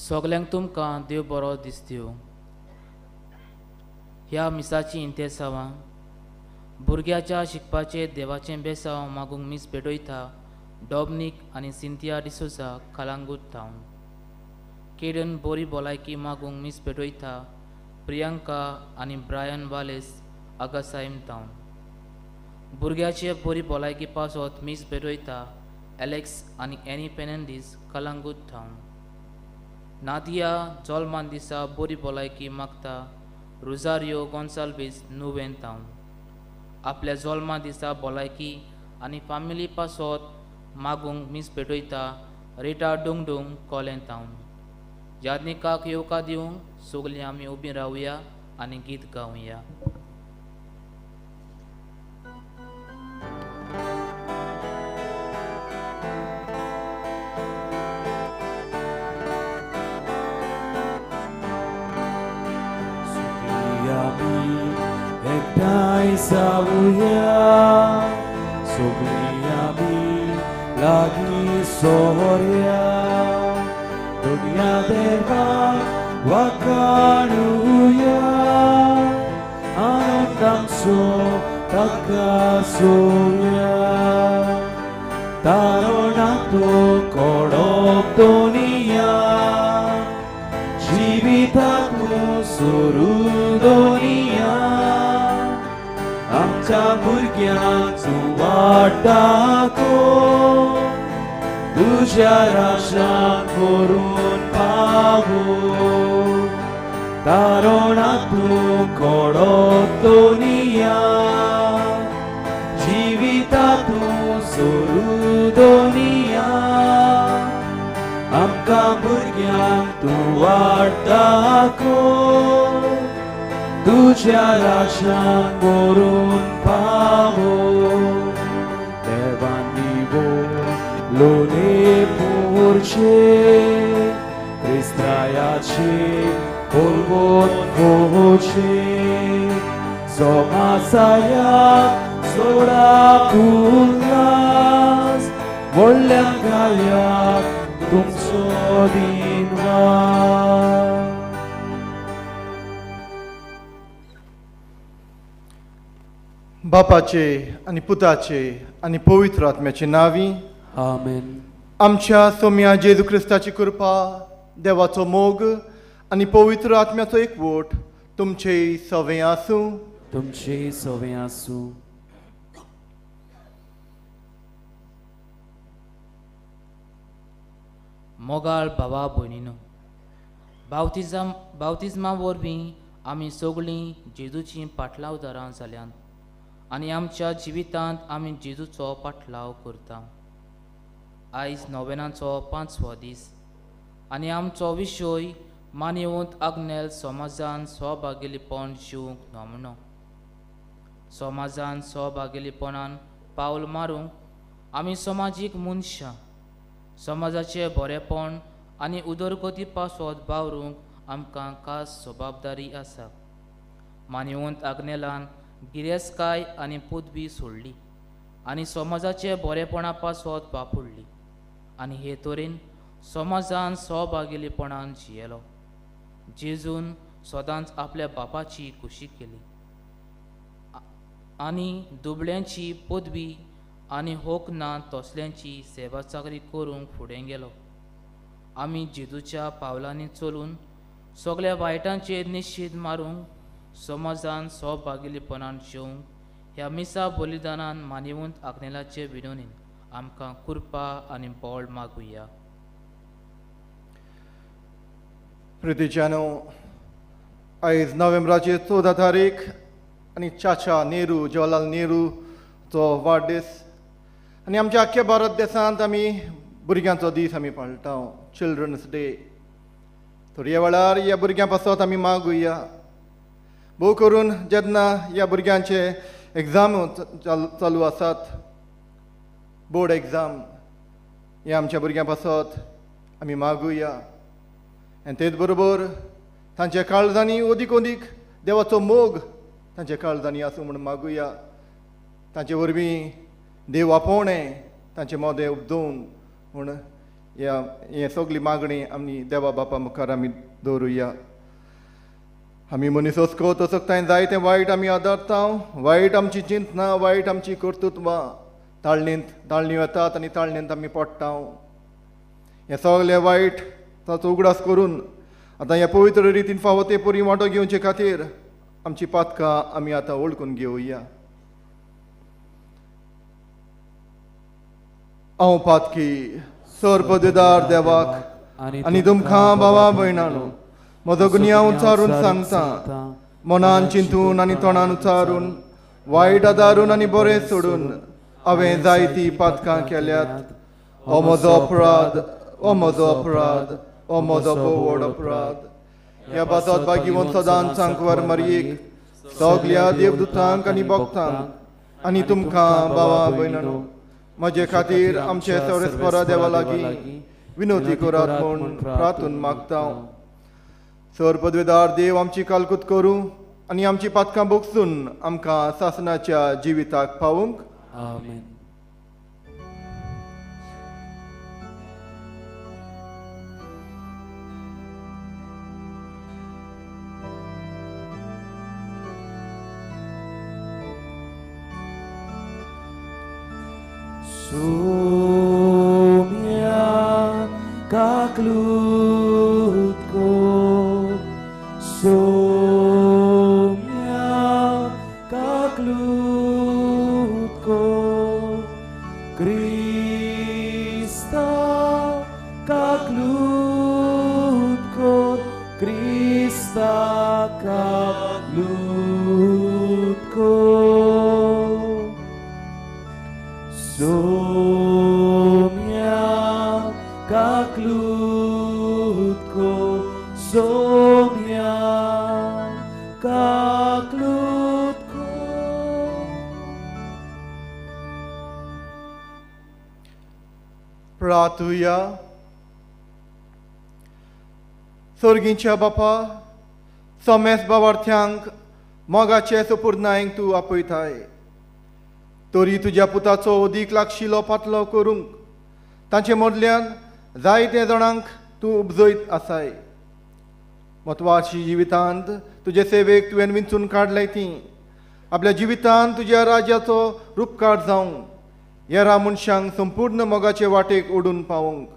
सगल्यांक तुमकां देव बरो दीस दिवं. ह्या मिसाची इंतेसांवां भुरग्याच्या शिकपाचें देवाचें बेसांव मागूंक मीस पेटयता डॉमनीक आनी सिंथिया डिसोजा कलांगूट टावन. केडन बरी भलायकी मागूंक मीस पेटयता प्रियांका आनी ब्रायन वालेस आगासायम टावन. भुरग्याचे बरी भलायकी पासत मीस पेटयता एलेक्स आनी एनी पेनेंडीस कलांगूट टावन. नादिया जल्मान दिसा बरी भलायकी मागता रोजारियो गोन्साल्वीस नुवेन टावन. आपल्या जल्मा दिसा भलायकी आनी फामिली पासत मागूंक मीस पेटयता रिटा डुंगडुंग कोलें टावन. याज्ञिकाक येवकार दिवंक सगलीं आमी उबीं रावया आनी गीत गावया. Sabuya Sogliami Lagi Soria Dunia Deva Wakanuya Anandam So Takasurya Taronato Kodok Dunia Jivitatu Surudonia आमच्या भुरग्यांचो वाटाको तुझ्या राशान करून पावो. तारुणातूं कडक दोनिया जिवितातूं सोरू दोनिया आमकां भुरग्यांक तूं वाटाको तुझ्या राशान करून पावो. देवान दिवो लोले पुरचे क्रिस्तायाचे कोलगोत पोहोचे समासायाक सोडा उल्हास व्हडल्या गायाक तुमचो दिनवास. बापाचे आनी पुताचे आनी पवित्र आत्म्याचे नांवी आमेन. आमच्या सोम्या जेजू क्रिस्ताची कृपा देवाचो मोग आनी पवित्र आत्म्याचो एकवट तुमचे सवें आसूं. तुमचे सवें आसूं. मोगाळ भावा भयणीनो, बावतिजमा वरवीं आमी सगळीं जेजूचीं पाटलावदारां जाल्यांत आनी आमच्या जिवितांत आमी जेजूचो पाटलाव करता. आयज नोवेनाचो 5वो दीस आनी आमचो विशय मानिवंत आग्नेल समाजान सहभागिलीपण जिवंक नमनो. समाजान सहभागिलीपणान पावल मारूंक आमी समाजीक मनशां समाजाचें बरेपण आनी उदरगती पासत बावरूंक आमकां खास जबाबदारी आसा. मानिवंत आग्नेलान गिरेस्तकाय आनी पदवी सोडली आनी समाजाचे बरेपणा पासत वापरली आनी हे तरेन समाजान सहभागिलीपणान जियेलो. जेजून सदांच आपल्या बापाची खुशी केली आनी दुबळ्यांची पदवी आनी होक ना तसल्यांची सेवा चाकरी करूंक फुडें गेलो. आमी जेजूच्या पावलांनी चलून सगळ्या वायटांचेर निश्चित मारूंक समाजान सहभागिलीपणान जिवंक ह्या मिसा बलिदानान मानिवंत आग्नेलाचे विनोनीन आमकां कृपा आनी बळ मागुया. प्रितीच्यानो, आयज नोव्हेंबराची 14 तारीख आनी चाचा नेहरू जवाहरलाल नेहरूचो वाडदीस आनी आमच्या आख्ख्या भारत देशांत आमी भुरग्यांचो दीस आमी पाळटा, चिल्ड्रन्स डे. तर ह्या वेळार ह्या भुरग्यां पासत आमी मागुया. भोव करून जेन्ना ह्या भुरग्यांचे एग्जाम चालू आसात, बोर्ड एग्जाम, हे आमच्या भुरग्यां पासत आमी मागुया. आनी तेच बरोबर तांच्या काळजांनी ओदीक ओदीक देवाचो मोग तांच्या काळजांनी आसूं म्हूण मागुया. तांचे वरवीं देव आपोवणें तांचे मोदें उपदून म्हूण हे सगळी मागणी आमी देवा बापा मुखार आमी दवरुया. आमी मनीस वचको तसकताय जायतें वायट आमी आदरता, वायट आमची चिंतना, वायट आमची कर्तुत्वां ताळणी येतात आनी ताळणेंत आमी पडटा. हें सगळें वायट ताचो उगडास करून आतां ह्या पवित्र रितीन फावो ते परी वांटो घेवचे खातीर आमची पातकां आमी आतां ओळखून घेवया. हांव पातकी सर पदवेदार देवाक आनी तुमकां भावा भयणांनो म्हजो गुन्यांव उचारून सांगता, मनान चिंतून आनी तोंडान उचारून, वायट आदारून आनी बरें सोडून हांवें जायतीं पातकां केल्यात. हो म्हजो अपराध, हो म्हजो अपराध, हो म्हजो व्हड अपराध. ह्या बाजोत भागिवंत सदांच सांकवार मारयेक, सगल्या देवदूतांक आनी भक्तांक आनी तुमकां भावा भयणांनो म्हजे खातीर आमचे सर्वेस्परा देवा लागीं विनोदी करात म्हूण प्रार्थून मागता. सर पदवेदार देव आमची कालकूत करूं आनी आमची पातकां भोगसून आमकां सासणाच्या जिविताक पावूंक. आमेन. Sumia kaklutko, sumia kaklutko, Krista kaklutko, Krista kaklutko. Somia kaklutko, somia kaklutko. प्रार्थुया. सर्गीच्या बापा, समेस भावार्थ्यांक मोगाचे सुपुर्णायक तूं आपयताय. तरी तुज्या पुताचो अदीक लागशिल्लो पातलो करूंक तांचे मदल्यान जायते जाणांक तूं उपजयत आसाय. म्हत्वाची जिवितांत तुजे सेवेक तुवें विंचून काडलाय ती आपल्या जिवितांत तुज्या राज्याचो रूपकार जावंक, येरा मनशांक संपूर्ण मोगाचे वाटेक ओडून पावोवंक.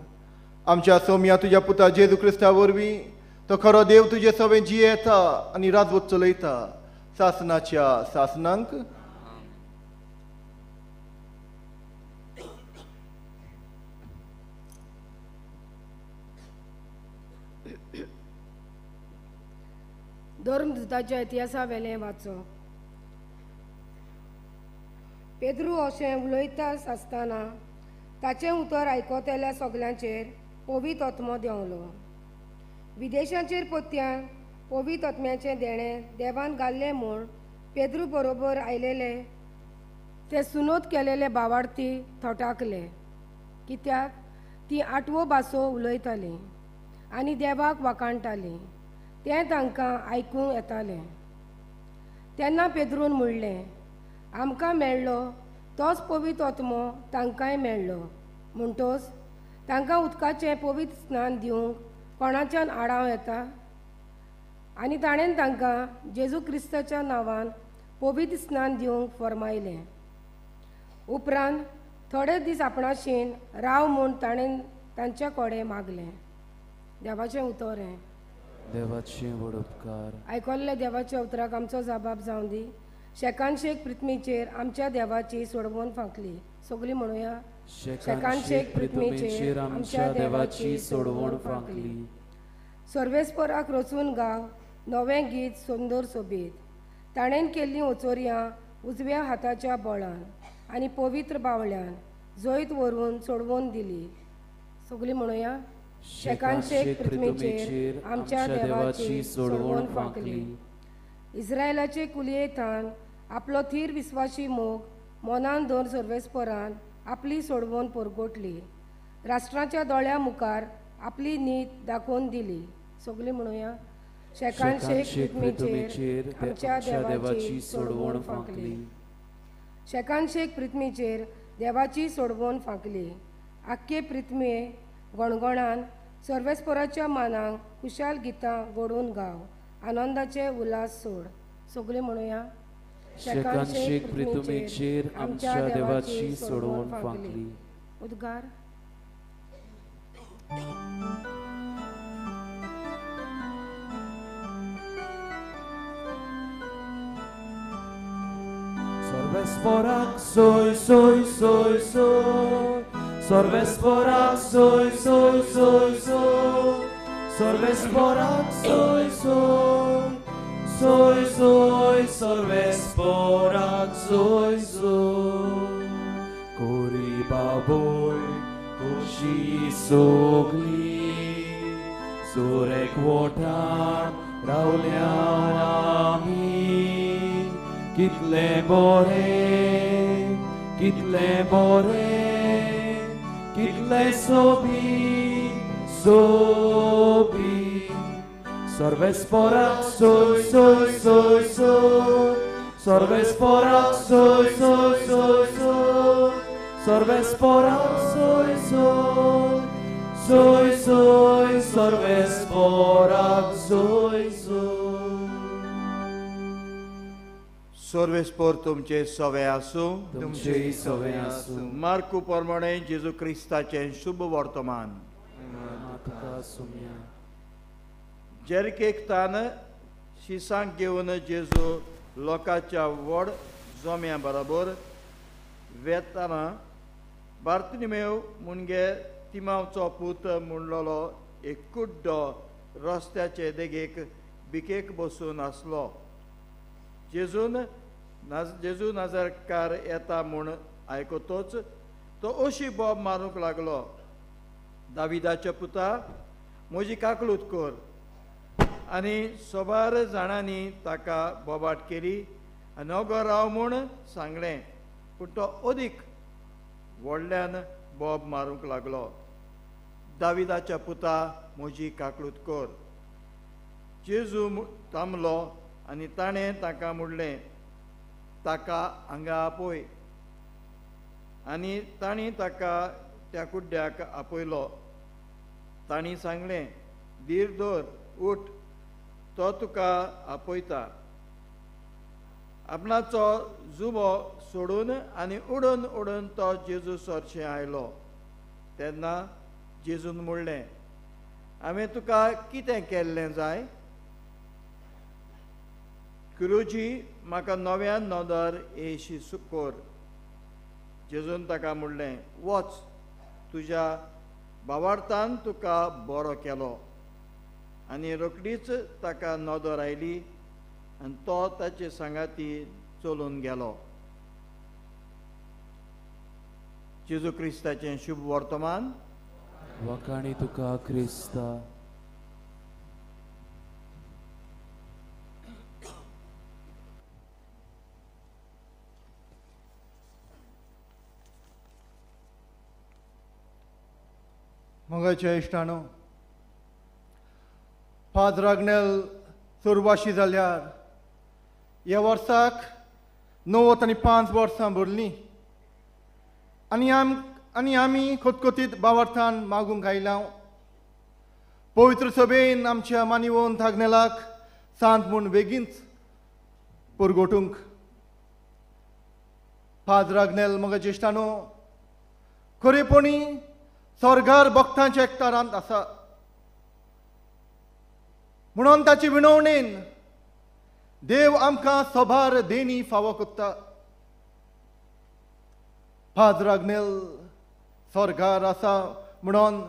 आमच्या सोम्या तुज्या पुता जेजू क्रिस्ता वरवीं तो खरो देव तुजे सवें जियेता आनी राजवत चलयता सासणाच्या सासनांक. धर्मदुताच्या इतिहासा वेलें वाचो. पेद्रू अशें उलयता आसतना ताचें उतर आयकतल्या सगल्यांचेर पवित्र आत्मो देंवलो. विदेशांचेर पत्त्यान पवित्र आत्म्याचें देणें देवान घाल्लें म्हूण पेद्रू बरोबर आयलेले ते सुनोद केलेले भावार्थी थोटाकले, कित्याक तीं 8 भासो उलयतालीं आनी देवाक वाखाणटालीं. तें तांकां आयकूंक येतालें. तेन्ना पेद्रून म्हणलें, आमकां मेळ्ळो तोच पवित्र आत्मो तांकांय मेळ्ळो. म्हणटोच तांकां उदकाचें पवित्र स्नान दिवंक कोणाच्यान आडाव येता? आनी ताणें तांकां जेजू क्रिस्ताच्या नांवान पवित्र स्नान दिवंक फरमायलें. उपरांत थोडे दीस आपणाशीन राव म्हूण ताणें तांच्या कडेन मागलें. देवाचें उतर हें. देवाचे व्हड उपकार. आयकल्ल्या देवाच्या उतराक आमचो जबाब जावं दी. शेकानशेक पृथ्वीचेर आमच्या देवाची सोडवण फांकली. सगळीं म्हणुया. शेकानशेक पृथ्वीचेर आमच्या देवाची सोडवण फांकली. सर्वेस्पराक रचून गाव नवें गीत सुंदर सोबीत. ताणें केल्लीं ओचोरयां उजव्या हाताच्या बळान आनी पवित्र बावळ्यान जैत व्हरून सोडवून दिली. सगळीं म्हणुया. शेकानशेक पृथ्वीचेर आमच्या देवाची सोडवण फांकली. इस्रायलाचे कुलयेंतान आपलो थीर विस्वासी मोग मनान धरून सर्वेस्परान आपली सोडवण परगोटली. राष्ट्राच्या दोळ्या मुखार आपली नीत दाखोवन दिली. सगळीं म्हणुया. शेकानशेक पृथ्वीचेर आमच्या देवाची सोडवण फांकली. शेकानशेक पृथ्वीचेर देवाची सोडवण फांकली. आख्खे पृथ्वीये गणगणान सर्वेस्पराच्या मानाक कुशाल गितां घडोवन गाव, आनंदाचे उल्हास सोड. सगळे म्हणूया. शेकांशीक पृथ्वीचेर आमच्या देवाची सोडवण फांकली. उद्गार. Sorvesporak soy, soy, soy, soy. Sorvesporak soy, soy, soy, soy. Sorvesporak soy, soy. Soy, soy, sorvesporak soy, soy. Kori baboy, koshi sogli. Surek wotan, raulyan ami. Kitle bore, kitle sobi, sobi. Sorvesporak soy, soy, soy, soy. Sorvesporak soy, soy, soy, soy. Sorvesporak soy, soy. Soy, soy, sorvesporak soy, soy. सर्वेस्पर तुमचे सवे आसूं. तुमचेय सवे आसूं. मार्कू प्रमाणे जेजू क्रिस्ताचें शुभ वर्तमान. तुका सुम्या. जेरिकेकतान शिसांक घेवन जेजू लोकांच्या व्हड जोम्या बरोबर वेताना बार्तुमेव मुनगे तिमांवचो पूत म्हणलोलो एक कुड्डो रस्त्याचे देगेक बिकेक बसून आसलो. जेजू नाजरकार येता म्हूण आयकतोच तो अशी बोब मारूंक लागलो, दाविदाच्या पुता म्हजी काकलूत कर. आनी सोबार जाणांनी ताका बोबाट केली आनी ओगो राव म्हूण सांगलें, पूण तो अदीक व्हडल्यान बोब मारूंक लागलो, दाविदाच्या पुता म्हजी काकलूत कर. जेजू थांबलो आनी ताणें ताका म्हणलें, ताका हांगा आपय. आनी तांणी ताका त्या कुड्ड्याक आपयलो. तांणी सांगलें, धीर दवर, उठ, तो तुका आपयता. आपणाचो जुबो सोडून आनी उडून उडून तो जेजू सरशें आयलो. तेन्ना जेजून म्हणलें, हांवें तुका कितें केल्लें जाय? गुरुजी, म्हाका नव्यान नोंदर येशी कोर. जेजून ताका म्हणलें, वच, तुज्या भावार्थान तुका बरो केलो. आनी रोखडीच ताका नोदर आयली आनी तो ताचे सांगाती चलून गेलो. जेजू क्रिस्ताचें शुभ वर्तमान. वखाणी तुका क्रिस्ता. मोगाच्या इश्टानो, फादर आग्नेल चोरवाशी जाल्यार ह्या वर्साक 95 वर्सां भरलीं आनी आमी खोतखोतीत भावार्थान मागूंक आयलां. पवित्र सभेन आमच्या मानिवंत आग्नेलाक सांत म्हूण बेगीनच परगोटूंक. फादर आग्नेल मोगाच्या इश्टानो, खरेपणी स्वर्गार भक्तांच्या एकठारांत आसा. म्हणून ताची विणवणेन देव आमकां सोबार देणी फावो करता. फादर आग्नेल स्वर्गार आसा म्हणून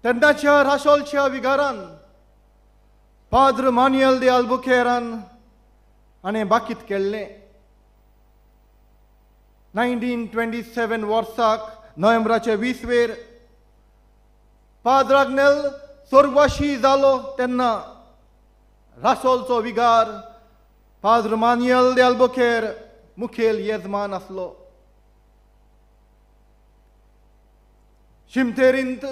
तेन्नाच्या राशोलच्या विगारान फादर मान्युएल दे आल्बुकेरान हाणें बाकीत केल्लें. 1927 वर्साक नोव्हेंबराचे 20 फादर आग्नेल स्वर्गवाशी जालो तेन्ना रासोलचो विगार फादर मान्युएल दे आल्बुकेर मुखेल येजमान आसलो. शिमतेरींत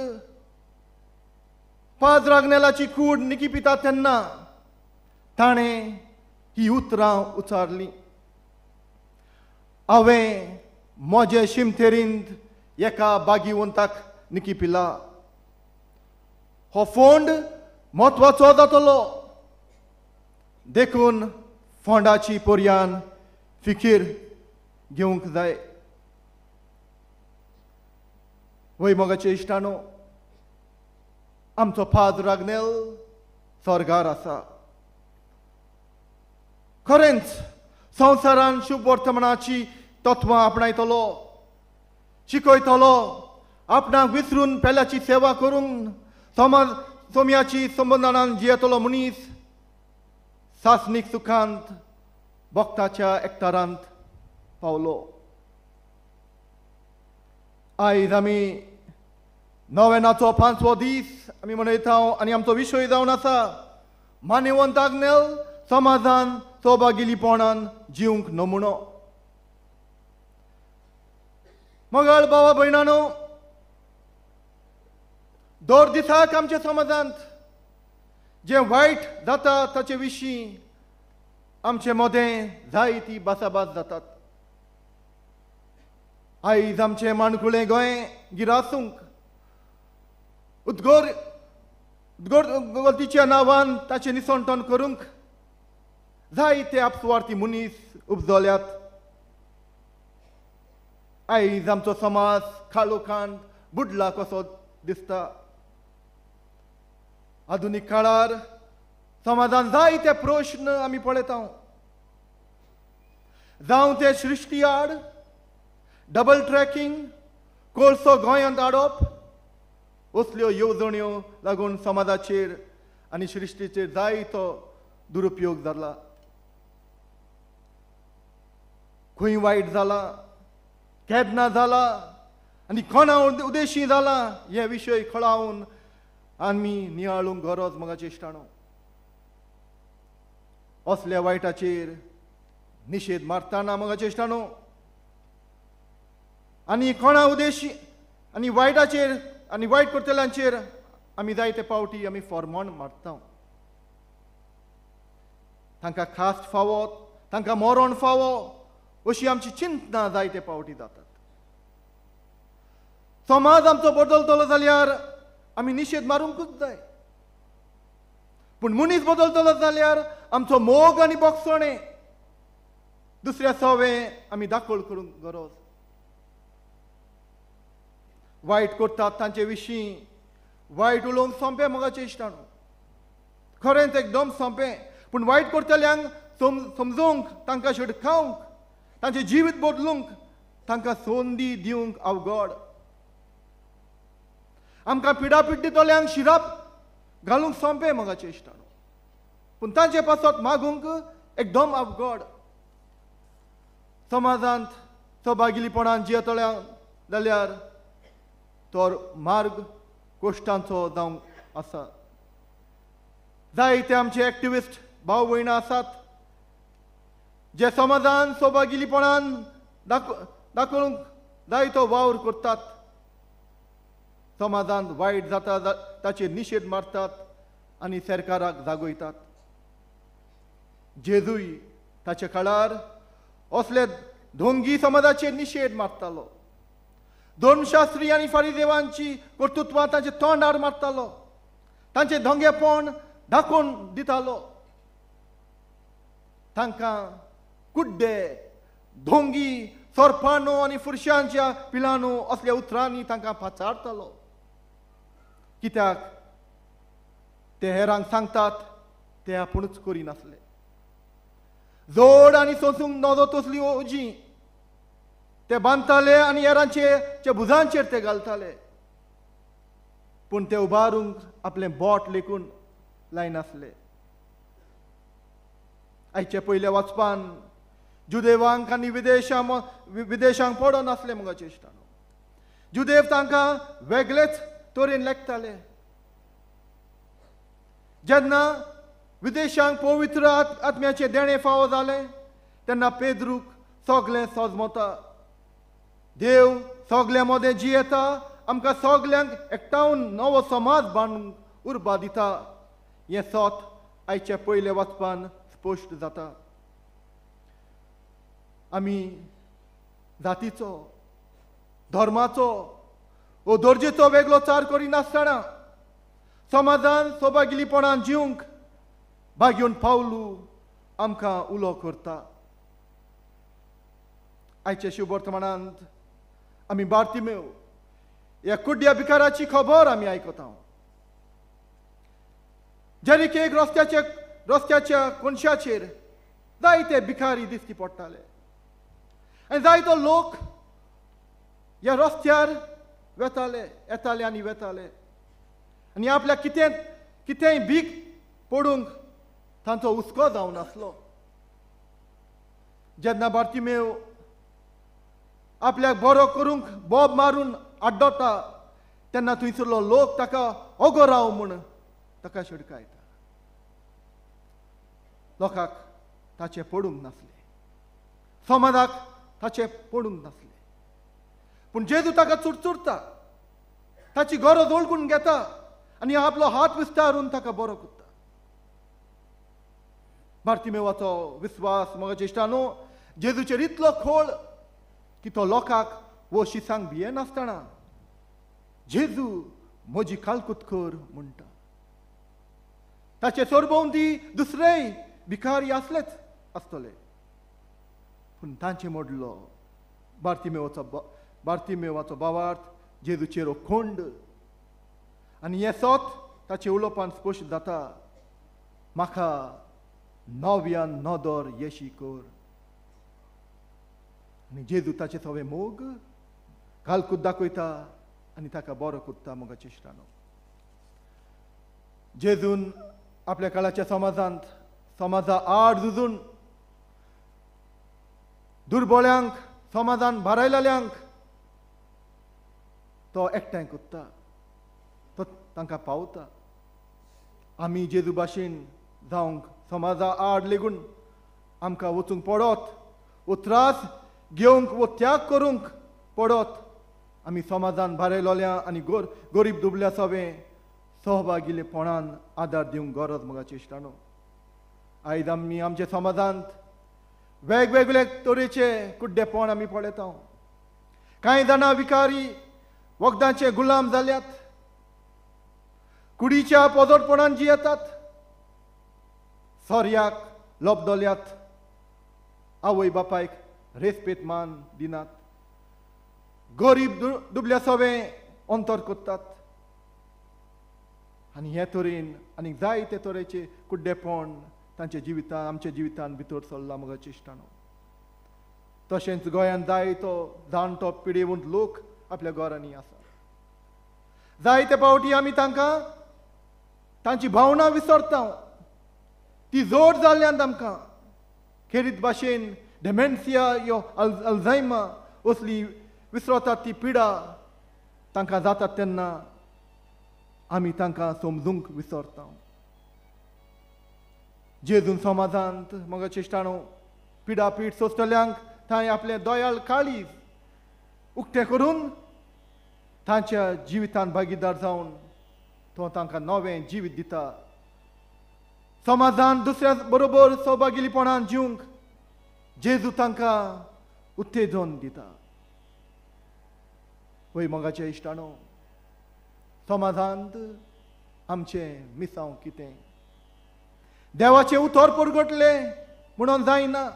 फादर आग्नेलाची कूड निकिपिता तेन्ना ताणें ही उतरां उच्चारलीं. हांवें म्हजे शिमतेरींत एका बागीवंताक निकी पिला हो फोंड म्हत्वाचो जातलो देखून फोंडाची पोरयान फिकीर घेवंक जाय वय मोगाचे इश्टानो आमचो फाद रागनेल स्वर्गार आसा खरेंच संवसारान शुभ वर्तमानाची तत्वां आपणायतलो शिकयतलो आपणाक विसरून पेल्याची सेवा करून समाज सोम्याची संबंधान जियेतलो मनीस सासनीक सुखांत भक्ताच्या एकठारांत पावलो आयज आमी नोवेनाचो 5वो दीस आमी मनयता आनी आमचो विशय जावन आसा मानेवंत आग्नेल समाजान सौभागिलीपणान जिवंक नमुनो मोगाळ भावा भयणानो दर दिसाक आमच्या समाजांत जे वायट जाता ताचे विशीं आमचे मदें जायती भासाभास जातात आयज आमचें माणकुलें गोंय गिरासूंक उदगरतीच्या नांवान ताचें निसंटन करूंक जायते आपसुवार्थी मनीस उपजल्यात आयज आमचो समाज खालोखांड बुडला कसो दिसता आधुनीक काळार समाजान जायते प्रश्न आमी पळयता जावं ते सृश्टी आड डबल ट्रॅकिंग कोळसो गोंयांत हाडप असल्यो येवजण्यो लागून समाजाचेर आनी सृश्टीचेर जायतो दुरुपयोग जाला खंय वायट जाला केन्ना जाला आनी कोणा उद्देशी जाला हे विशय कळावन आमी नियाळूंक गरज मोगाचे इश्टाणो असल्या वायटाचेर निशेध मारतना मोगाचे इश्टाणो आनी कोणा उद्देशी आनी वायटाचेर आनी वायट करतल्यांचेर आमी जायते पावटी आमी फॉर्मोन मारता तांकां खास्ट फावो तांकां मरण फावो अशी आमची चिंतना जायते पावटी जातात समाज आमचो बदलतलो जाल्यार आमी निशेध मारूंकूच जाय पूण मनीस बदलतलो जाल्यार आमचो मोग आनी बोगसणे दुसऱ्या सवें आमी दाखोळ करूंक गरज वायट करतात तांचे विशीं वायट उलोवंक सोंपें मोगाचें इश्टाणो खरेंच एकदम सोंपें पूण वायट करतल्यांक समजोवंक तांकां शिडकावंक तांचें जिवीत बदलूंक तांकां संदी दिवंक अवघड आमकां पिडापीड दितल्यांक शिराप घालूंक सोंपें मोगाचें इश्टाणो पूण तांचे पासत मागूंक एकदम अवघड समाजांत सौभागिलीपणान जियेतल्या जाल्यार तो मार्ग कोश्टांचो जावंक आसा जायते आमचे एक्टिविस्ट भाव भयणां आसात जे समाजान सौभागिलीपणान दाखोवंक जायतो वावर करतात समाजांत वायट जाता ताचेर निशेध मारतात आनी सरकाराक जागयतात जेजूय ताच्या काळार असले ढोंगी समाजाचेर निशेध मारतालो धर्मशास्त्री आनी फारिदेवांची कर्तृत्वां तांचे तोंडार मारतालो तांचे धोंगेपण दाखोवन दितालो तांकां कुड्डे ढोंगी सोरपानो आनी फुरशांच्या पिलांनो असल्या उतरांनी तांकां पाचारतालो कित्याक ते हेरांक सांगतात ते आपुणूच करिनासले जोड आनी सोंसूंक नजो तसली ओजी ते बांदताले आनी हेरांचे भुजांचेर ते घालताले पूण ते उबारूंक आपलें बोट लेकून लायनासले आयचे पयले वचपान जुदेवांक आनी विदेशांक पडो नासले मोगाचे इश्टानो जुदेव तांकां वेगळेच तरेन लेखताले जेन्ना विदेशांक पवित्र आत्म्याचे देणे फावो जाले तेन्ना पेद्रूक सगळें सोजमोता देव सगळ्या मदें जियेता आमकां सगल्यांक एकठांवन नवो समाज बांदूंक उर्बा दिता हें सोत आयचे पयले वचपान स्पश्ट जाता आमी जातीचो धर्माचो वो दर्जेचो वेगळो चार करिनासतना समाजान सोबागिलीपणान जिवंक भाग्योन पावलू आमकां उलो करता. आयच्या शिववर्तमानांत आमी बार्तिमेव ह्या कुड्ड्या भिकाराची खबर आमी आयकता. जेरिकेक रस्त्याच्या कोनशाचेर जायते भिकारी दिश्टी पडटाले आनी जायतो लोक ह्या रस्त्यार येताले आनी वेताले आनी आपल्याक कितेंय भीक पडूंक तांचो हुस्को जावन आसलो. जेन्ना बार्तिमेव आपल्याक बरो करूंक बोब मारून आड्डोता तेन्ना थंयसरलो लोक ताका ओगो राव म्हूण ताका शिडकायता. लोकांक ताचें पडूंक नासलें, समाजाक ताचें पडूंक नासलें, पूण जेजू ताका चुरचुरता, ताची गरज ओळखून घेता आनी आपलो हात विस्तारून ताका बरो करता. बार्तिमेवाचो विस्वास म्हज्या इश्टांनो जेजूचेर इतलो खोल की तो लोकांक वो शिसांक भियेनासतना जेजू म्हजी कालकुतकर म्हणटा. ताचे सरभोंवती दुसरेय भिकारी आसतले पूण तांचे मोडलो बार्तिमेवाचो भावार्थ जेजूचेर खोंड आनी हें सोत ताचे उलोवपान स्पश्ट जाता. म्हाका नव्यान नदर येशी कर. आनी जेजू ताचे सगळे मोग कालकूत दाखयता आनी ताका बरो करता. म्हज्या इश्टांनो जेजून आपल्या काळाच्या समाजा आड झुजून दुर्बळ्यांक समाजान भारायलेल्यांक तो एकठांय करता, तो तांकां पावता. आमी जेजू भाशेन जावंक समाजा आड लेगून आमकां वचूंक पडत, वो त्रास घेवंक वो त्याग करूंक पडत, आमी समाजान भारायलोल्या आनी गरीब दुबल्या सवें सहभागिलेपणान आदार दिवंक गरज. म्हज्या इश्टांनो आयज आमी आमच्या समाजांत वेगवेगळे तरेचे कुड्डेपण आमी पळयता. कांय जाणां विकारी वखदांचे गुलाम जाल्यात, कुडीच्या पोजोडपणान जियेतात, सोर्याक लोबदोल्यात, आवय बापायक रेस्पेत मान दिनात, गरीब दुबल्या सवें अंतर करतात आनी हे तरेन आनी जायते तरेचे कुड्डेपण तांच्या जिवितान आमच्या जिवितान भितर सरला. म्हज्या इश्टांनो तशेंच गोंयांत जायतो जाणटो पिडेवंत लोक आपल्या घरांनी आसा. जायते फावटी आमी तांकां तांची भावना विसरता. ती जोड जाल्ल्यान आमकां खेरीत भाशेन डेमेन्सिया यो अल्झायमा असली विसरतात ती पिडा तांकां जाता तेन्ना आमी तांकां समजूंक विसरता. जेजून समाजांत म्हज्या इश्टांनो पिडापीड सोंसतल्यांक थंय आपलें दोयाल काळीज उक्तें करून तांच्या जिवितान भागीदार जावन तो तांकां नवें जिवीत दिता. समाजान दुसऱ्या बरोबर सहभागिलीपणान जिवंक जेजू तांकां उत्तेजन दिता. पळय मोगाच्या इश्टांनो समाजांत आमचें मिसांव कितें? देवाचें उतर परगटले म्हणून जायना.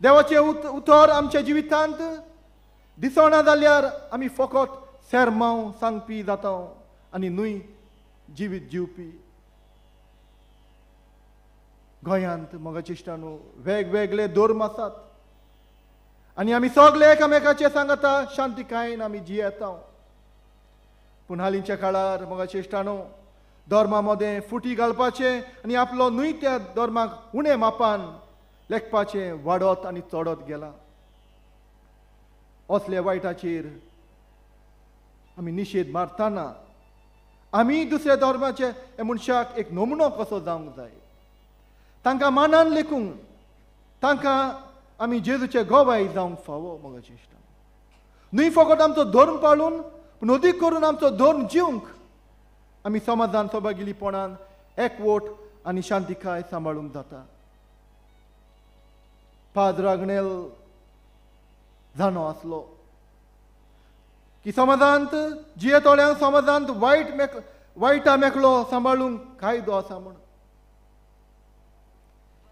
देवाचें उतर आमच्या जिवितांत दिसना जाल्यार आमी फकत सेरमांव सांगपी जाता आनी न्हय जिवीत जिवपी. गोंयांत मोगाच्या इश्टांनो वेगवेगळे धर्म आसात आनी आमी सगळे एकामेकाचे सांगता शांतिकायेन आमी जियेता. पूण हालींच्या काळार मोगाच्या इश्टांनो धर्मा मदें फुटी घालपाचें आनी आपलो न्हय त्या धर्माक उणें मापान लेखपाचें वाडत आनी चडत गेलां. असले वायटाचेर आमी निशेध मारतना आमी दुसऱ्या धर्माचे मनशाक एक नमुनो कसो जावंक जाय. तांकां मानान लेखूंक तांकां आमी जेजूचे गोवाय जावंक फावो. मोगाच्या इश्टांनो न्हय फकत आमचो धर्म पाळून पूण अदीक करून आमचो धर्म जिवंक आमी समाजान सहभागिलीपणान एकवट आनी शांतिकाय सांबाळूंक जाता. पाद्र आग्नेल जाणो आसलो. की समाजांत जियेतोळ्यांक समाजांत वायटा मेकळो सांबाळूंक कायदो आसा म्हूण.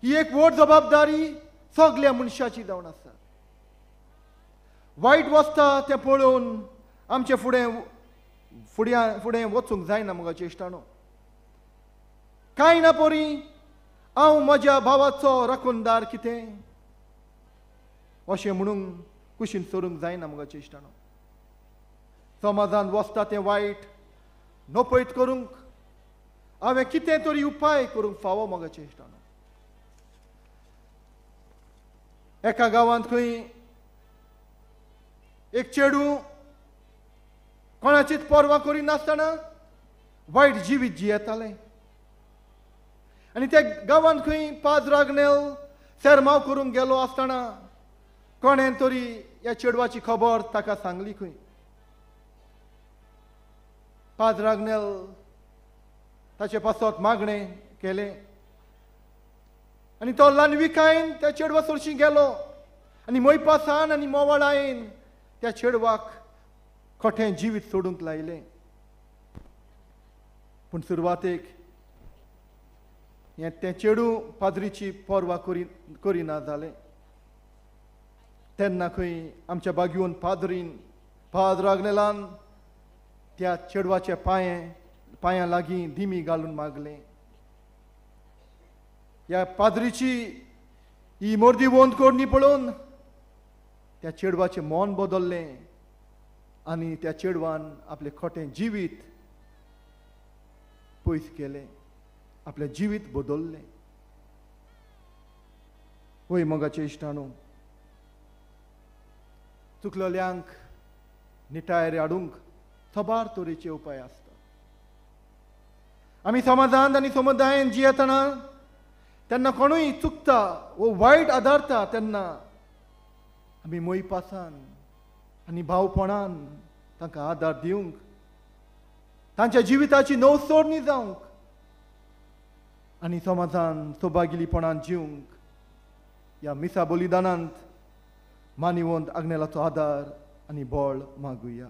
ही एक व्हड जबाबदारी सगळ्या मनशाची जावन आसा. वायट वचता तें पळोवन आमचे फुडें वचूंक जायना मुगा चेश्टानो. कांय ना पोरी हांव म्हज्या भावाचो राखणदार कितें अशें म्हणून कुशीन सरूंक जायना मुगा चेश्टानो. समाजांत वचता तें वायट नपयत करूंक हांवें कितें तरी उपाय करूंक फावो मुगा चेश्टानो. एका गांवांत खंय एक चेडूं कोणाचीच पर्वा करिनासतना वायट जिवीत जियेतालें. आनी त्या गांवांत खंय पाजरागनेल सेरमाव करूंक गेलो आसतना कोणें तरी ह्या चेडवाची खबर ताका सांगली. खंय पाजरागनेल ताचे पासत मागणें केलें आनी तो लानविकायेन त्या चेडवा सरशी गेलो आनी मैपासान आनी मोवाळायेन त्या चेडवाक खोटें जिवीत सोडूंक लायलें. पूण सुरवातेक तें चेडूं पाद्रीची पर्वा करिना जालें. तेन्ना खंय आमच्या बागीवन पाद्रागनेलान त्या चेडवाच्या पांयां लागीं दिमी घालून मागलें. ह्या पाद्रीची ही मोर्दी वोंद कोरणी पळोवन त्या चेडवाचें मन बदल्लें आनी त्या चेडवान आपलें खोटें जिवीत पयस केलें, आपलें जिवीत बदल्लें. वय मोगाचे इश्टाणो, चुकलेल्यांक निटायर हाडूंक थबार तरेचे उपाय आसता. आमी समाजांत आनी समुदायान जियेतना तेन्ना कोणूय चुकता वो वायट आदारता तेन्ना आमी मोयपासान आनी भावपणान तांकां आदार दिवंक, तांच्या जिविताची नवसोडणी जावंक आनी समाजान सोबागिलीपणान जिवंक ह्या मिसा बलिदानांत मानिवंत आग्नेलाचो आदार आनी बळ मागुया.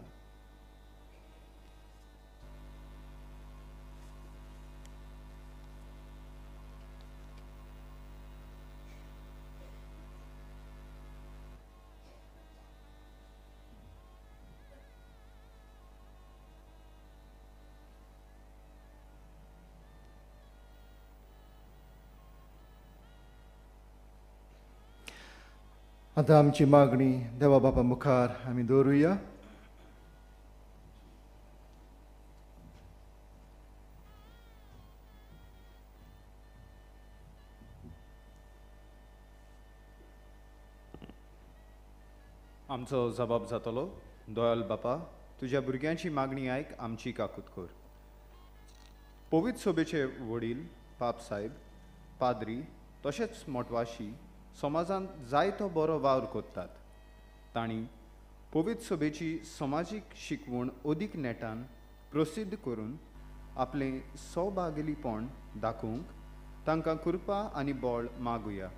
आतां आमची मागणी देवा बापा मुखार आमी दवरुया. आमचो जबाब जातलो. दयाल बापा, तुज्या भुरग्यांची मागणी आयक, आमची काकूत कर. पवित्र सभेचे वडील पाप साहेब, पाद्री तशेंच मोटवाशी समाजांत जायतो बरो वावर करतात. तांणी पवित्र सभेची समाजीक शिकवण अदीक नेटान प्रसिद्ध करून आपलें सौभागिलीपण दाखोवंक तांकां कृपा आनी बळ मागुया.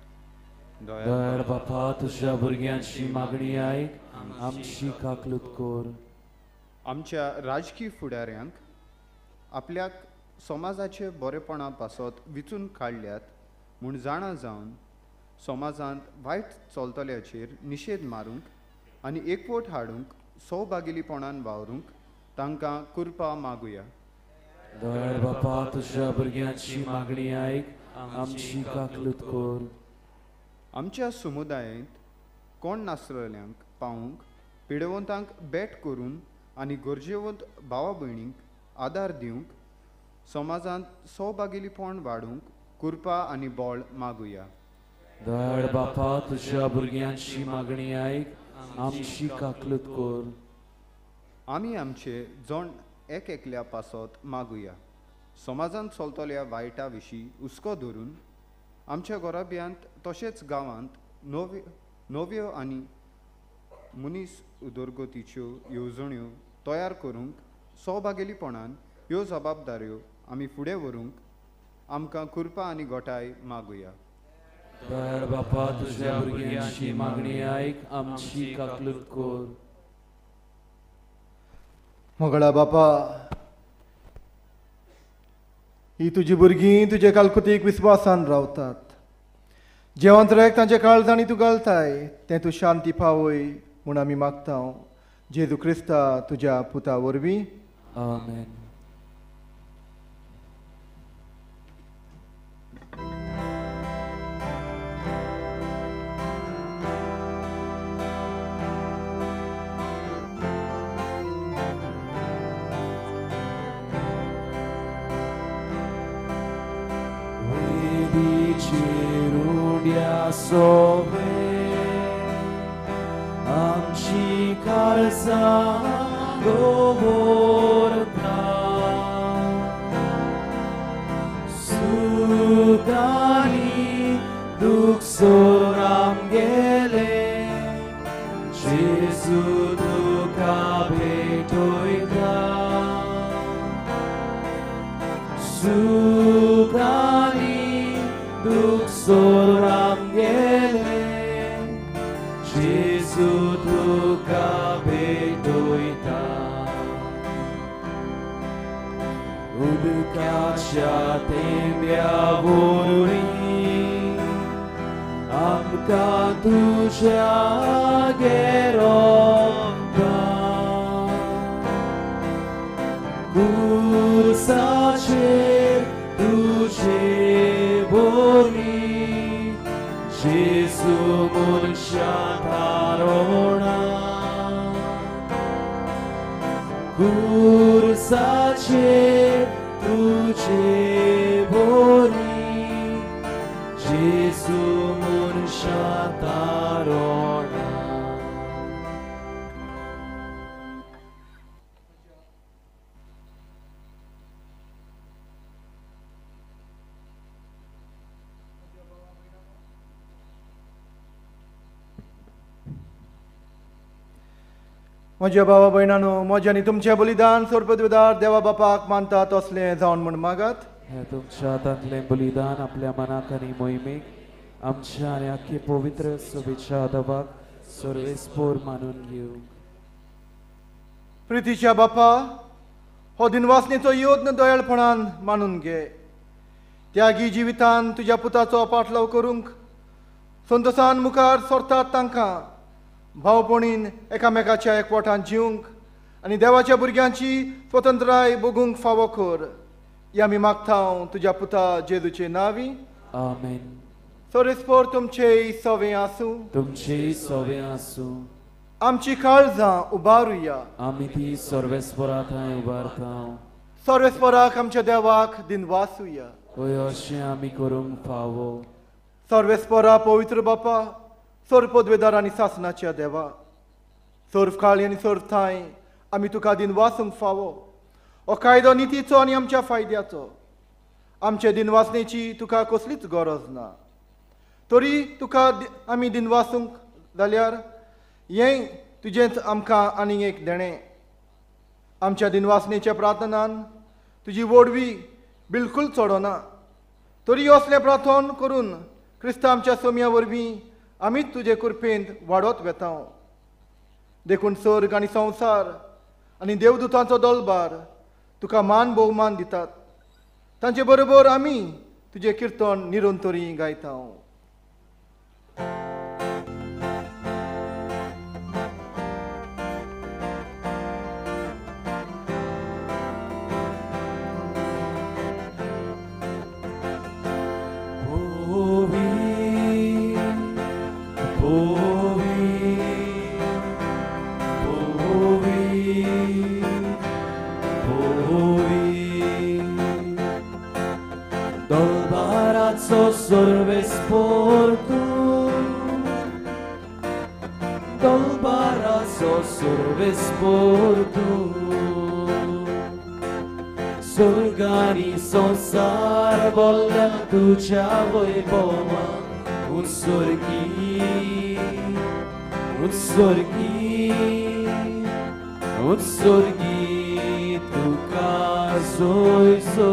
दयाळ बापा, तुज्या भुरग्यांची मागणी आयक, आमची काकलूत कर. आमच्या राजकीय फुडाऱ्यांक आपल्याक समाजाचे बरेपणा पासत विचून काडल्यात म्हूण जाणा जावन समाजांत वायट चलतल्याचेर निशेध मारूंक आनी एकवट हाडूंक सौभागिलीपणान वावरूंक तांकां कृपा मागुया. दयाळ बापा, तुज्या भुरग्यांची मागणी आयक, आमची काकलूत कर. आमच्या समुदायांत कोण नासलेल्यांक पावूंक, पिडवंतांक भेट करून आनी गरजेवंत भावा भयणींक आदार दिवंक समाजांत सौभागिलीपण वाडूंक कृपा आनी बळ मागुया. दयाळ बापा, तुज्या भुरग्यांची मागणी आयक, आमची काकलूत कर. आमी आमचे जण एकल्या पासत मागुया. समाजांत चलतल्या वायटा विशीं हुस्को धरून आमच्या गोराब्यांत तशेंच गांवांत नव्यो आनी मनीस उदरगतीच्यो येवजण्यो तयार करूंक सौभागिलीपणान ह्यो जबाबदाऱ्यो आमी फुडें व्हरूंक आमकां कृपा आनी घोटाय मागुया. दयाळ बापा, तुज्या भुरग्यांची मागणी आयक, आमची काकलूत कर. मोगळा बापा, ही तुजी भुरगीं तुजे कालकुतीक विस्वासान रावतात. जेवंतरेक तांचे काळजांनी तूं घालताय तें तूं शांती पावय म्हूण आमी मागता. जेजू क्रिस्ता तुज्या पुता वरवीं. आमेन. Sobe amci calza govorta sugani duk sorangele Jesu duka betoida sugani duk sorangele Jesu duka betoita Udukacia tembia vorui Amka tuja gerota Kursa cer tuce vorui Jesu munshatarona Kursa cer tuce vorui Jesu munshatarona म्हज्या भावा भयणांनो, म्हजें आनी तुमचें बलिदान सोरपदविदार देवा बापाक मानतात तसलें जावन म्हूण मागात. हे तुमच्या हातांतलें बलिदान आपल्या मनाक आनी मोहिमेक आमच्या आनी आख्खे पवित्र सभेच्या दबाक सर्वेस्पोर मानून घेवंक. प्रितीच्या बापा, हो दिनवासनेचो योद्न दयाळपणान मानून घे. त्यागी जिवितान तुज्या पुताचो पाटलाव करूंक संतोसान मुखार सोरतात तांकां भावपणीन एकामेकाच्या एकवटान जिवंक आनी देवाच्या भुरग्यांची स्वतंत्राय भोगूंक फावो कर. ही आमी मागता तुज्या पुता जेजूचे नांवी. आमेन. सर्वेस्पोर तुमचेय सवें आसूं. तुमचेय सवें आसूं. आमची काळजां उबारुया. आमी ती सर्वेस्परा थंय उबारता. सर्वेस्पराक आमच्या देवाक दिनवासुया. होय, अशें आमी करूंक फावो. सर्वेस्परा पवित्र बापा, सोरपदवेदार आनी सासनाच्या देवा, सर्व काळी आनी सर्व थाय आमी तुका दिनवासूंक फावो. हो कायदो नितीचो आनी आमच्या फायद्याचो. आमचे दिनवासनेची तुका कसलीच गरज ना. तरी तुका आमी दिनवासूंक जाल्यार हें तुजेंच आमकां आनीक एक देणें. आमच्या दिनवासनेच्या प्रार्थनान तुजी वडवी बिलकुल चडना. तरी असलें प्रार्थन करून क्रिस्ता आमच्या सोम्या वरवीं आमीच तुजे कृपेंत वाडत वेता. देखून सर्ग आनी संवसार आनी देवदूतांचो दळबार तुका मान भोवमान दितात. तांचे बरोबर आमी तुजें किर्तन निरंतरी गायता. Sorvespor tu, dolbarazo sorvespor tu, sorgani sonsar volla tuja voi poma, un sorgi tu casoi so.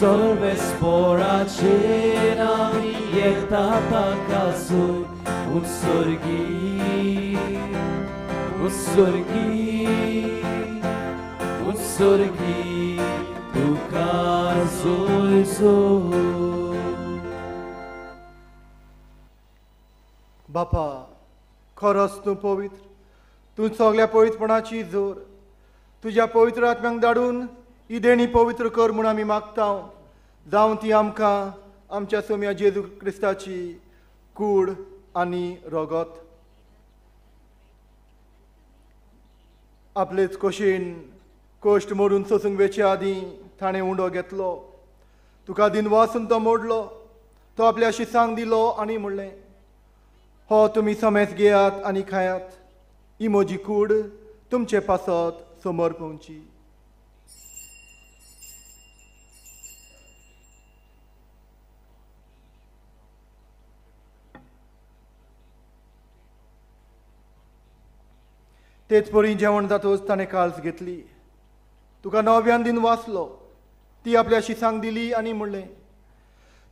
Sorvespora cena vieta tacasoi, un Ussorgi, tuka soyso. बापा खरोच तूं पवित्र, तूं सगळ्या पवित्रपणाची जोर, तुज्या पवित्र आत्म्यांक धाडून ही देणी पवित्र कर म्हूण आमी मागता, जावं ती आमकां आमच्या सोम्या जेजू क्रिस्ताची कूड आनी रगत. आपलेच खोशेन कोश्ट मोडून सोसूंक वेचे आदीं ताणें उंडो घेतलो, तुका दिनवासून तो मोडलो, तो आपल्या शिसांक दिलो आनी म्हणलें, हो तुमी समेत घेयात आनी खायात, ही म्हजी कूड तुमचे पासत समोर पोवची. तेच परी जेवण जातोच ताणें काल्स घेतली, तुका 9व्यान दिन वाचलो, ती आपल्या शिसांक दिली आनी म्हणलें,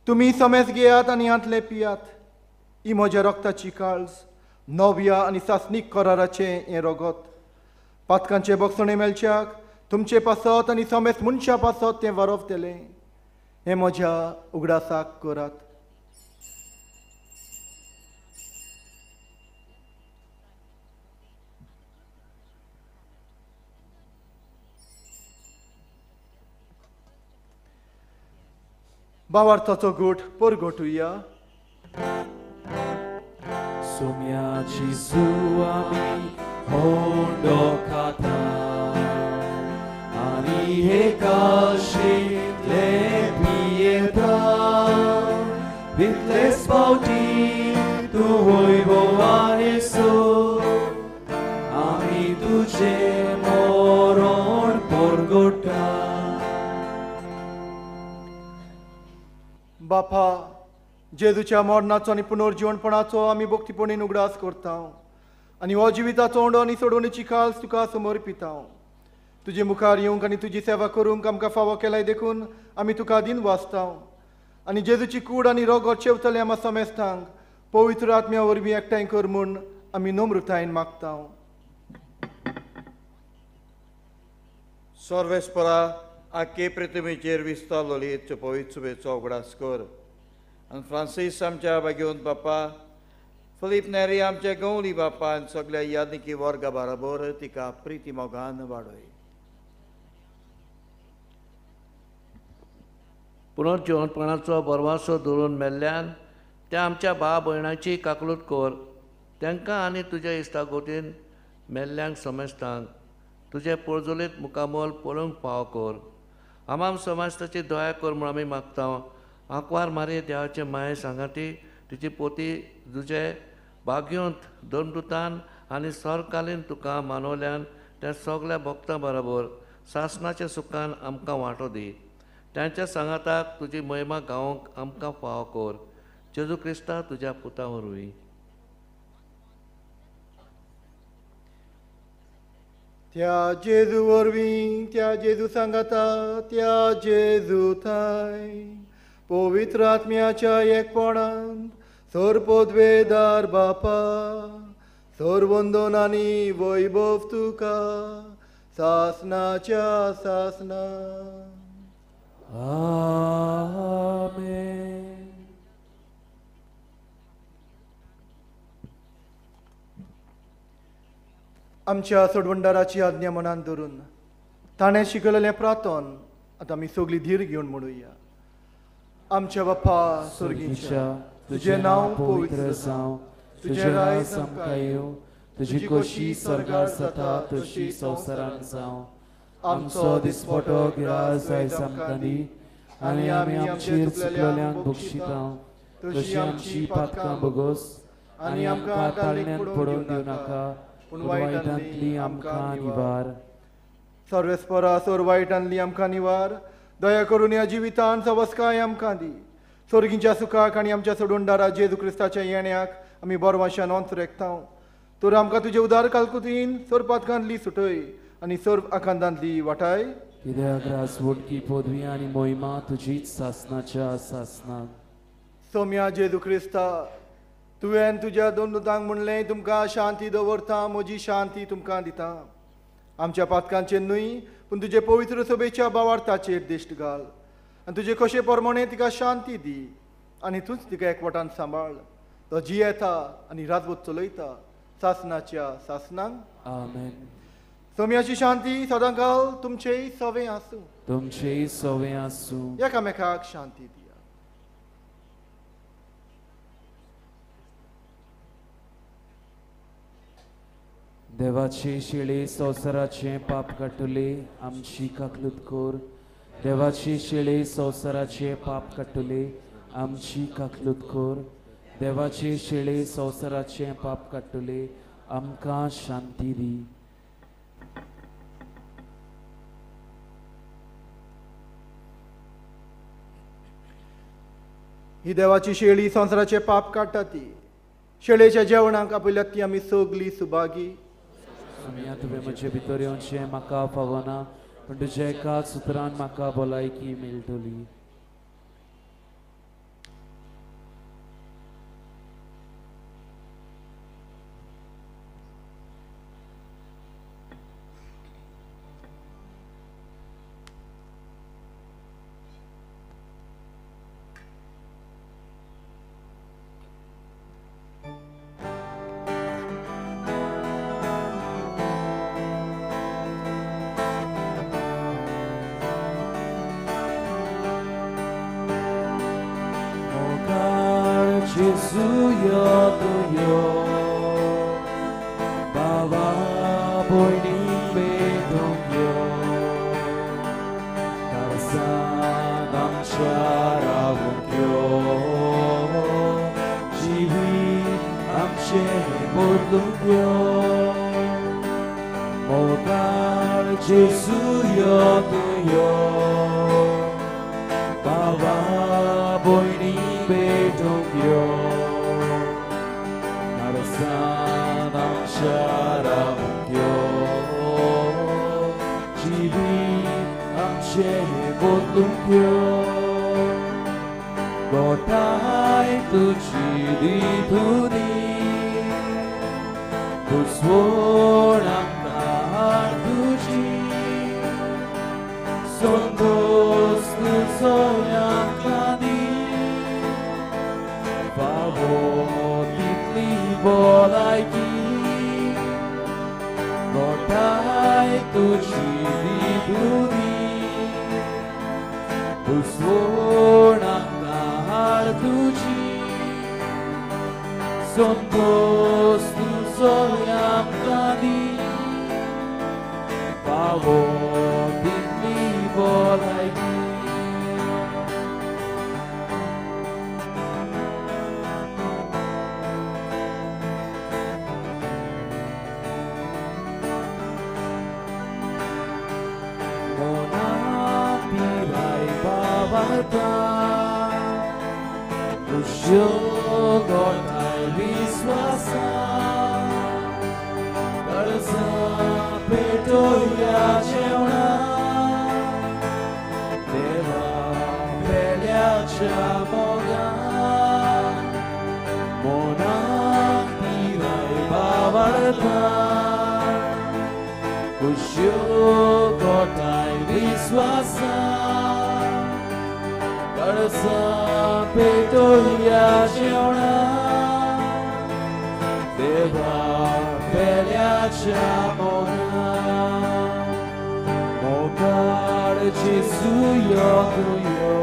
तुमी समेस घेयात आनी हातले पियात, ही म्हज्या रक्ताची काळज, 9व्या आनी सासनीक कराराचें हें रगत. पातकांचे बक्षणे मेलच्याक तुमचे पासत आनी समेस मनशा पासत तें वारप तेलें, हें म्हज्या उगडासाक करात. भावार्थाचो गोठ परगोटुया. सोम्याची सुवामी होंडो खाता आनी हे काशीतले पियेता, तितलेच फावटी तूं वैभवान येसो, आमी तुजे मरण परगोटा. बापा जेजूच्या मरणाचो आनी पुनर्जीवनपणाचो आमी भक्तीपणीन उगडास करता आनी हो जिविताचो ओंडो आनी सोडवणेची काल्स तुका समर्पिता. तुजे मुखार येवंक आनी तुजी सेवा करूंक आमकां फावो केलाय देखून आमी तुका दिन वाचता आनी जेजूची कूड आनी रगत शेवतले आमा समेस्तांक पवित्र आत्म्या वरवीं एकठांय कर म्हूण आमी नम्रतायेन मागता. सर्वेस्परा आख्खे पृथ्वीचेर विस्तार लोलयेचो पवित्र सुबेचो उगडास कर. आनी फ्रांसीस आमच्या भाग्यवंत बापा, फिलीप नेरी आमच्या गवळी बापा आनी सगळ्या यादनिकी वर्गा बरोबर तिका प्रिती मोगान वाडय. पुनर्जीवनपणाचो बरवासो धरून मेल्ल्यान त्या आमच्या भाव भयणाची काकलूट कर. तांकां आनी तुज्या इश्टागोतीन मेल्ल्यांक समेस्तांक तुजे पळजोलेत मुखामोल पळोवंक फाव कर. आमाम समाजताची दया कर म्हूण आमी मागता. आंकवार मारे देवाचे माये सांगाती तुजी पोती तुजे भाग्यवंत धर्मदुतान आनी सरकालीन तुका मानवल्यान त्या सगळ्या भक्तां बरोबर सासणाच्या सुखान आमकां वांटो दी. तांच्या सांगाताक तुजी महिमा गावंक आमकां फाव कर. जेजू क्रिस्ता तुज्या पुता वरवीं. त्या जेजू वरवीं, त्या जेजू सांगाता, त्या जेजू थंय पवित्र आत्म्याच्या एकपणान सर पदवेदार बापा, सर वंदन आनी वैभव तुका सासनाच्या सासना. आमेन. आमच्या सोडवंडाराची आज्ञा मनान धरून ताणें शिकयलेलें प्रार्थन आतां आमी सगळीं धीर घेवन म्हणुया. आमच्या बापा स्वर्गीच्या, तुजें नांव पवित्र जावं, तुजें राय आमकां येवं, तुजी खोशी स्वर्गार जाता तशी संवसारांत जावं. आमचो दिसपटो गिरास आयज आमकां दी आनी आमी आमचेर चुकलेल्यांक बक्षिता तशी आमची पातकां बगोस आनी आमकां ताळण्यांत पडोवन दिवं नाका, पूण वायटांतली आमकां निवार. सर्वेस्परा सोर वायटांतली आमकां निवार. दया करून ह्या जिवितान सवस्काय आमकां दी. स्वर्गीच्या सुखाक आनी आमच्या सोडवणदारा जेजू क्रिस्ताच्या येण्याक आमी बरवाशान नोंद रेखता. तर आमकां तुजे उदार कालकुतीन सोर पातकांतली सुटय आनी सोर आखांतांतली वाटाय. कित्याक रासवटकी पदवी आनी मोहिमा तुजीच सासनाच्या सासनाक. सोम्या जेजू क्रिस्ता, तुवें तुज्या दोन दुतांक म्हणलें तुमकां शांती दवरता म्हजी शांती तुमकां दिता. आमच्या पातकांचेर न्हय पूण तुजे पवित्र सभेच्या भावार्थाचेर दिश्ट घाल आनी तुजे कशे प्रमाणे तिका शांती दी आनी तूंच तिका एकवटान सांबाळ. तो जियेता आनी राजवट चलयता सासनाच्या सासनांक. आमेन. सोम्याची शांती सदांकाल तुमचेय सवें आसूं. तुमचेय सवें आसूं. एकामेकाक शांती दिया. देवाचे शिळे संवसाराचे पाप काटुले आमची काकलूत कोर. देवाचे शिळे संवसाराचे पाप काटुले आमची काकलूत कोर. देवाचे शिळे संवसाराचे पाप काटुले आमकां शांती दी. ही देवाची शेळी संवसाराचे पाप काडटा ती. शेळेच्या जेवणाक आपयल्यात ती आमी सगली सुभागी. आमी तुवें म्हजे भितर येवचें म्हाका फावना पूण तुज्या एकाच उतरान म्हाका भलायकी मेळटली. Gesù io tuyo Baba boyni bedongyo Karsanam sharavukyo Jihi amche bodlungyo Mogar Gesù io tuyo Baba boyni bedongyo Narasanam sharavukyo Jivi amche bodlungyo Gotai tuji dituni Buswonam kahar tuji Sondos tu soyam kani Favoritli bolaiki Gotai tuji dituni Buswonam kahar tuji Sondos tu soyam kani Favoritli bolaiki Rusyo gotai viswasa Karsa peto ya jeuna Deva velya chamoga Mona tirai bavarta Rusyo gotai viswasa Karsa peto ya jeuna Deva velya chamona Mogar Gesù yo tuyo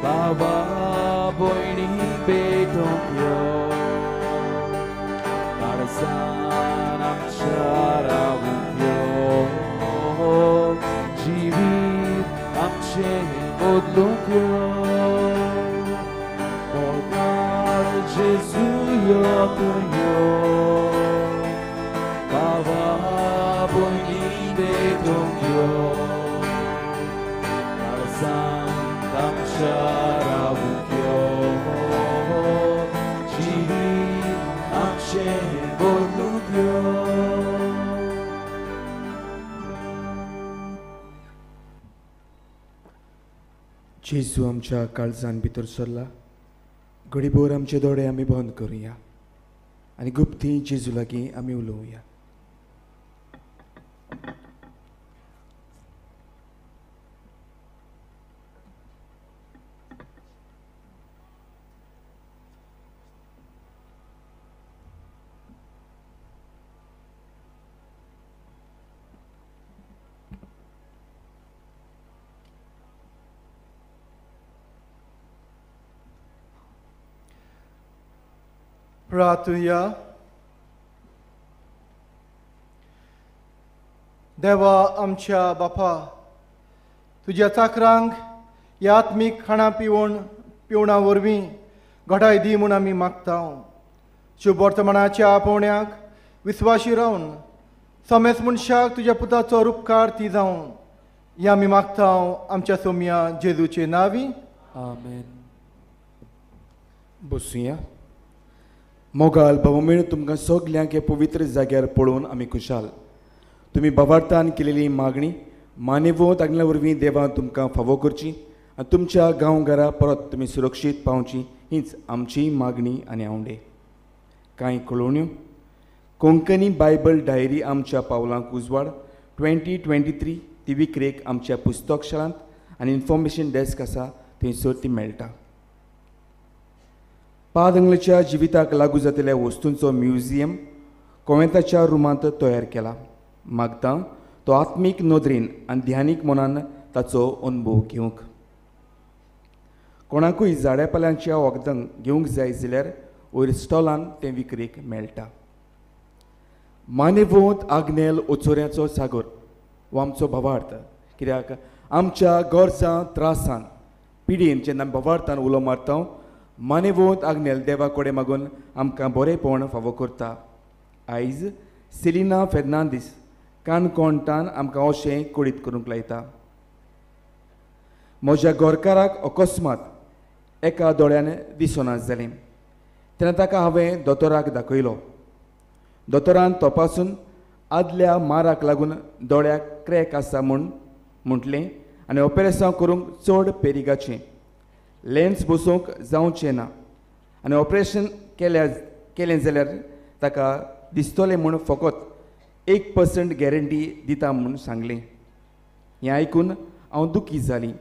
Baba boyni bedongyo Karsanam sharavukyo Jivi amche bodlungyo Mogar Gesù yo tuyo Baba boyni bedongyo Karsanam sharavukyo Jivi amche bodlungyo जेजू आमच्या काळजान भितर सरला घडीभर आमचे दोळे आमी बंद करुया आनी गुप्ती जेजू लागीं आमी उलोवया. प्रार्थुया. देवा आमच्या बापा, तुज्या चाकरांक ह्या आत्मीक खाणा पिवणा वरवीं घडाय दी म्हूण आमी मागता. शुभ वर्तमानाच्या पोवण्याक विस्वाशी रावन समेस मनशाक तुज्या पुताचो उपकार ती जावं हें आमी मागता आमच्या सोम्या जेजूचे नांवी. आमेन. बसूया. मोगाल भवमेळ तुमकां सगल्यांक हे पवित्र जाग्यार पळोवन आमी खुशाल. तुमी भवार्थान केलेली मागणी मानेवोत आगल्या वरवीं देवान तुमकां फावो करची आनी तुमच्या गांवघरा परत तुमी सुरक्षीत पावची हीच आमची मागणी आनी आवडे. कांय कळोवण्यो. कोंकणी बायबल डायरी आमच्या पावलांक उजवाड 2023 ती विक्रेक आमच्या पुस्तकशाळांत आनी इन्फॉर्मेशन डेस्क आसा थंयसर ती मेळटा. पादंगलेच्या जिविताक लागू जातल्या वस्तूंचो म्युजियम कोवेंताच्या रुमांत तयार केला. मागता तो आत्मीक नोदरेन आनी ध्यानीक मनान ताचो अनुभव घेवंक. कोणाकूय झाड्यापाल्यांच्या वखदांक घेवंक जाय जाल्यार वयर स्टॉलान तें विक्रेक मेळटा. मानेवोंत आग्नेल ओचोऱ्याचो सागर हो आमचो भवार्थ. कित्याक आमच्या गरजां त्रासान पिडीन जेन्ना भवार्थान उलो मारता मानेवोंत आग्नेल देवा कडेन मागून आमकां बरेपण फावो करता. आयज सेलिना फेर्नांदीस काणकोणटान आमकां अशें कळीत करूंक लायता. म्हज्या गोरकाराक अकस्मात एका दोळ्यान दिसना जालें तेन्ना ताका हांवें दोतोराक दाखयलो. दोतोरान तपासून आदल्या माराक लागून दोळ्याक क्रॅक आसा म्हटलें आनी ऑपरेशन करूंक चड पेरिगाचें लेन्स बसोवंक जावचें ना आनी ऑपरेशन केलें जाल्यार ताका दिसतलें म्हूण फकत 1% गॅरंटी दिता म्हूण सांगलें. हें आयकून हांव दुखी जालीं.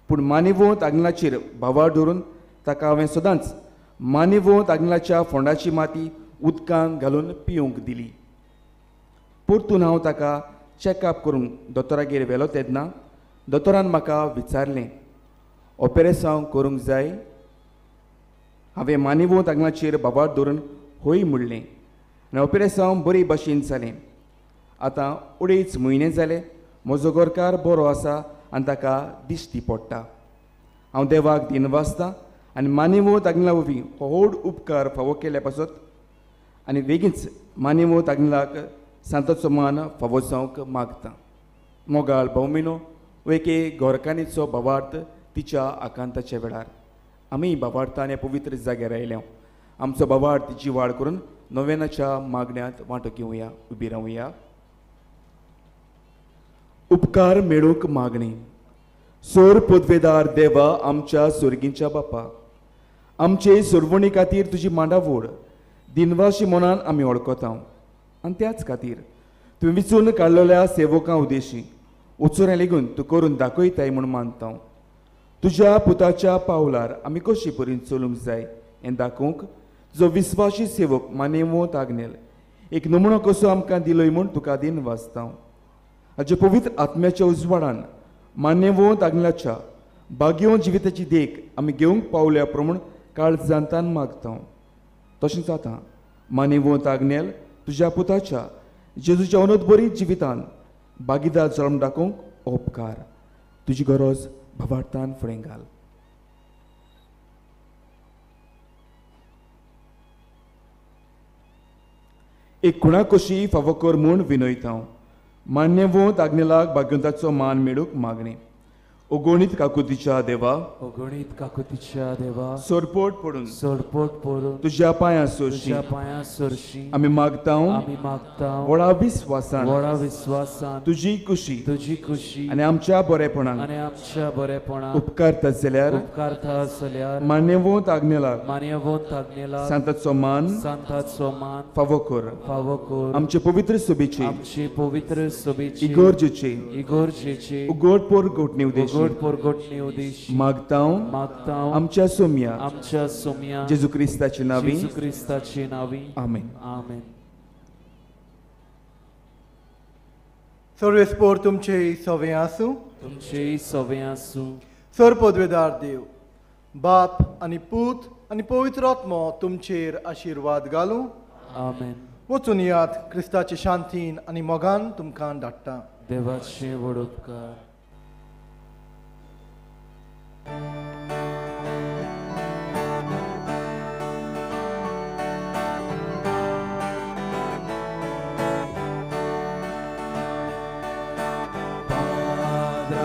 पूण मानेवोंत आग्नेलाचेर भावार दवरून ताका हांवें सदांच मानेवोंत आग्नेलाच्या फोंडाची माती उदकांत घालून पिवंक दिली. परतून हांव ताका चॅकअप करूंक दोतोरागेर व्हेलो तेन्ना दोतोरान म्हाका विचारलें ऑपरेशन करूंक जाय. हांवें मानेवोंत आग्नेलाचेर भावार दवरून होय म्हणलें आनी ऑपरेशन बरे भाशेन जालें. आतां 2.5 म्हयने जाले म्हजो गोरकार बरो आसा आनी ताका दिश्टी पडटा. हांव देवाक दिनवासतां आनी मानेवोंत आग्नेला वरवीं हो व्हड उपकार फावो केल्या पासत आनी बेगीनच मानेवोंत आग्नेलाक सांताचो मान फावो जावंक मागता. मोगाळ भौमिनो एके गोरकानीचो भावार्थ तिच्या आकांताच्या वेळार आमी भावार्थान ह्या पवित्र जाग्यार आयल्या. आमचो भावार्थ तिची वाड करून नोवेनाच्या मागण्यांत वांटो घेवया. उबी रावया. उपकार मेळूंक मागणी. सोर पदवेदार देवा आमच्या सुर्गींच्या बापा, आमचे सुरवणी खातीर तुजी मांडावळ दिनवाशी मनान आमी वळखता आनी त्याच खातीर तुवें विचून काडलेल्या सेवकां उदेशी उचोऱ्या लेगून तूं करून दाखयताय म्हूण मानता. तुज्या पुताच्या पावलार आमी कशी परीन चलूंक जाय हें दाखोवंक जो विस्वाशी सेवक मानेवोंत आग्नेल एक नमुनो कसो आमकां दिलोय म्हूण तुका दिन वाचता. हाचे पवित्र आत्म्याच्या उजवाडान मानेवोंत आग्नेलाच्या बागयो जिविताची देख आमी घेवंक पावल्या प्रमाण काळजांतान मागता. तशेंच जाता मानेवोंत आग्नेल तुज्या पुताच्या जेजूच्या अनोदबरी जिवितान बागीदार जल्म दाखोवंक उपकार. तुजी गरज भवार्थान फुडें घाल. एक खुणा कशी फावो कर म्हूण विनयता. मान्यवोंत आग्नेलाक भाग्यवंताचो मान मेळूंक मागणी. अगणित काकुतीच्या देवा अगणित काकुतीच्या देवा सोरपोट पडून सोडपोट पडून तुझ्या पांयां सोशी तुझ्या पांयां सरशी आमी मागता आमी मागता व्हडा विस्वासान व्हडा विश्वासान तुजी खुशी तुझी खुशी आनी आमच्या बरेपणान आनी आमच्या बरेपणाक उपकारता जाल्यार उपकारता आसल्यार मान्यवंत आज्ञेला मान्यवंत आज्ञेला सांताचो मान सांताचो मान फावो कर फावो कर आमचे पवित्र सभेची आमची पवित्र सभेची इगोर्जेची इगोर्जेची उगडपोर घोटणी उद्देश उगड पोरगोटणी उद्देश मागता मागता आमच्या सोम्या आमच्या सोम्या जेजू क्रिस्ताची नावी जेजू क्रिस्ताची नावी आमेन आमेन. सर्वेस्पोर तुमचे सवे आसूं. तुमचे सवे आसूं. सर पदवेदार देव बाप आनी पूत आनी पवित्र आत्मो तुमचेर आशिर्वाद घालूं. आमेन. वचून यात क्रिस्ताचे शांतीन आनी मोगान तुमकां धाडटा. देवाचे व्हड उपकार. Padre,